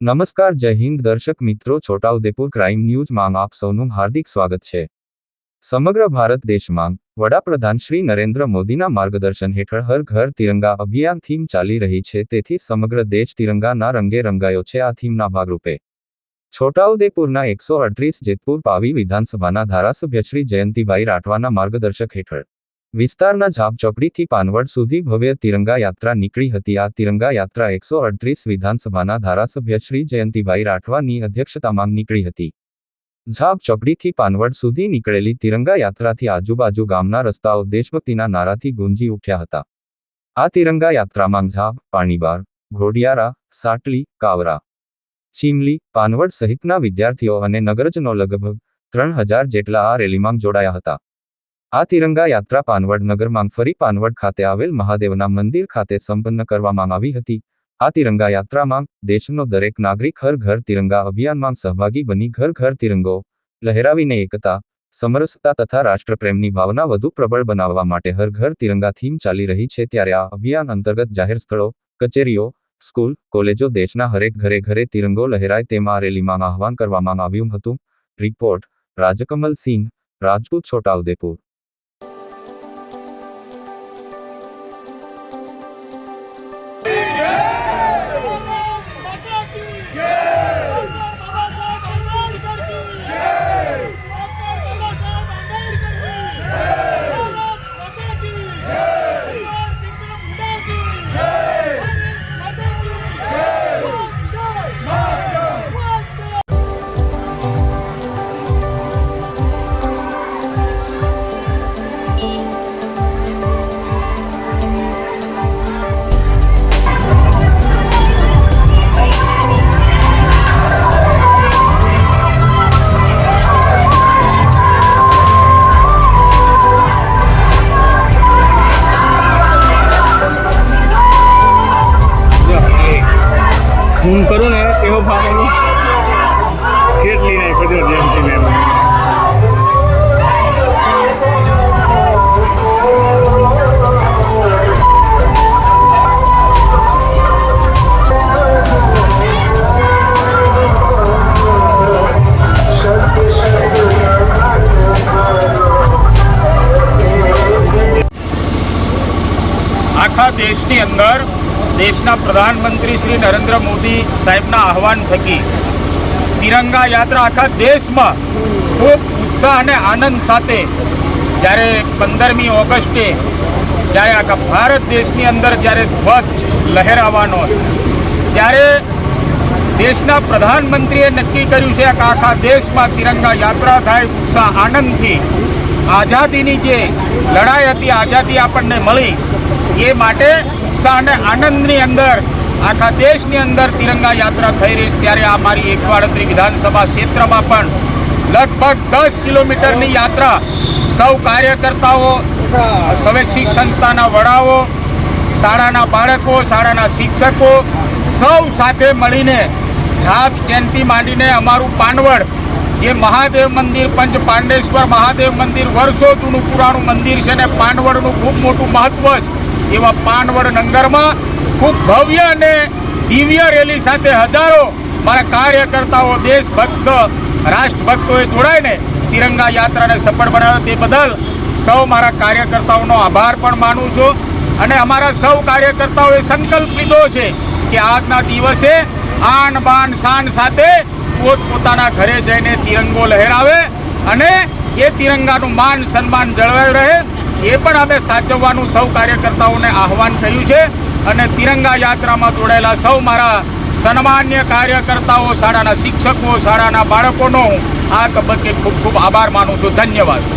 નમસ્કાર, જય હિન્દ દર્શક મિત્રો, છોટાઉદેપુર ક્રાઇમ ન્યૂઝમાં આપ સૌનું હાર્દિક સ્વાગત છે। સમગ્ર ભારત દેશમાં વડાપ્રધાન શ્રી નરેન્દ્ર મોદીના માર્ગદર્શન હેઠળ હર ઘર તિરંગા અભિયાન થીમ ચાલી રહી છે, તેથી સમગ્ર દેશ તિરંગાના રંગે રંગાયો છે। આ થીમના ભાગરૂપે છોટાઉદેપુરના 138 જેતપુર પાવી વિધાનસભાના ધારાસભ્ય શ્રી જયંતિભાઈ રાઠવાના માર્ગદર્શક હેઠળ વિસ્તારના ઝાપ ચોકડીથી પાનવડ સુધી ભવ્ય તિરંગા યાત્રા નીકળી હતી। આ તિરંગા યાત્રા 138 વિધાનસભાના ધારાસભ્ય શ્રી જયંતિભાઈ રાઠવાની અધ્યક્ષતામાં નીકળી હતી। ઝાપ ચોકડીથી પાનવડ સુધી નીકળેલી તિરંગા યાત્રાથી આજુબાજુ ગામના રસ્તાઓ દેશભક્તિના નારાથી ગુંજી ઉઠ્યા હતા। આ તિરંગા યાત્રામાં ઝાપ, પાણીબાર, ઘોડિયારા, સાટલી, કાવરા, ચીમલી, પાનવડ સહિતના વિદ્યાર્થીઓ અને નગરજનો લગભગ 3000 જેટલા આ રેલીમાં જોડાયા હતા। આ તિરંગા યાત્રા પાનવડ નગરમાં ફરી પાનવડ ખાતે આવેલ મહાદેવના મંદિર ખાતે સંપન્ન કરવામાં આવી હતી। આ તિરંગા યાત્રામાં દેશનો દરેક નાગરિક હર ઘર તિરંગા અભિયાનમાં સહભાગી બની ઘર ઘર તિરંગો લહેરાવીને એકતા, સમરસતા તથા રાષ્ટ્રપ્રેમની ભાવના વધુ પ્રબળ બનાવવા માટે હર ઘર તિરંગા થીમ ચાલી રહી છે। ત્યારે આ અભિયાન અંતર્ગત જાહેર સ્થળો, કચેરીઓ, સ્કૂલ, કોલેજો દેશના હરેક ઘરે ઘરે તિરંગો લહેરાય તેમ આ રેલીમાં આહવાન કરવામાં આવ્યું હતું। રિપોર્ટ રાજકમલ સિંહ, રાજપૂત, છોટાઉદેપુર। હું કરું ને એવો ફાવેલું કેટલી નહીં બધું જેમથી મેં આખા દેશની અંદર દેશના પ્રધાનમંત્રી શ્રી નરેન્દ્ર મોદી સાહેબના આહવાન થકી તિરંગા યાત્રા આખા દેશમાં ખૂબ ઉત્સાહ અને આનંદ સાથે જ્યારે 15મી ઓગસ્ટે જ્યારે આખા ભારત દેશની અંદર જ્યારે ધ્વજ લહેરાવાનો ત્યારે દેશના પ્રધાનમંત્રીએ નક્કી કર્યું છે કે આખા દેશમાં તિરંગા યાત્રા થાય, ઉત્સાહ આનંદથી આઝાદીની જે લડાઈ હતી, આઝાદી આપણને મળી એ માટે ઉત્સાહ અને આનંદની અંદર આખા દેશની અંદર તિરંગા યાત્રા થઈ રહી છે। ત્યારે આ મારી 138 વિધાનસભા ક્ષેત્રમાં પણ લગભગ 10 કિલોમીટરની યાત્રા સૌ કાર્યકર્તાઓ, સ્વૈચ્છિક સંસ્થાના વડાઓ, શાળાના બાળકો, શાળાના શિક્ષકો સૌ સાથે મળીને ઝાપ સ્ટેન્ડથી માંડીને અમારું પાનવડ જે મહાદેવ મંદિર, પંચ પાંડેશ્વર મહાદેવ મંદિર વર્ષો જૂનું પુરાણું મંદિર છે ને પાનવડનું ખૂબ મોટું મહત્વ છે, એવા પાનવડ નગરમાં ખૂબ ભવ્ય અને દિવ્ય રેલી સાથે હજારો મારા કાર્યકર્તાઓ, દેશભક્ત, રાષ્ટ્રભક્તોએ જોડાઈને તિરંગા યાત્રાને સફળ બનાવ્યો તે બદલ સૌ મારા કાર્યકર્તાઓનો આભાર પણ માનું છું। અને અમારા સૌ કાર્યકર્તાઓએ સંકલ્પ લીધો છે કે આજના દિવસે આન બાન શાન સાથે પોતપોતાના ઘરે જઈને તિરંગો લહેરાવે અને એ તિરંગાનું માન સન્માન જળવાયું રહે એ પણ અમે સાચવવાનું સૌ કાર્યકર્તાઓને આહવાન કર્યું છે। અને તિરંગા યાત્રામાં જોડાયેલા સૌ મારા સન્માન્ય કાર્યકર્તાઓ, શાળાના શિક્ષકો, શાળાના બાળકોનો આ તબક્કે ખૂબ ખૂબ આભાર માનું છું। ધન્યવાદ।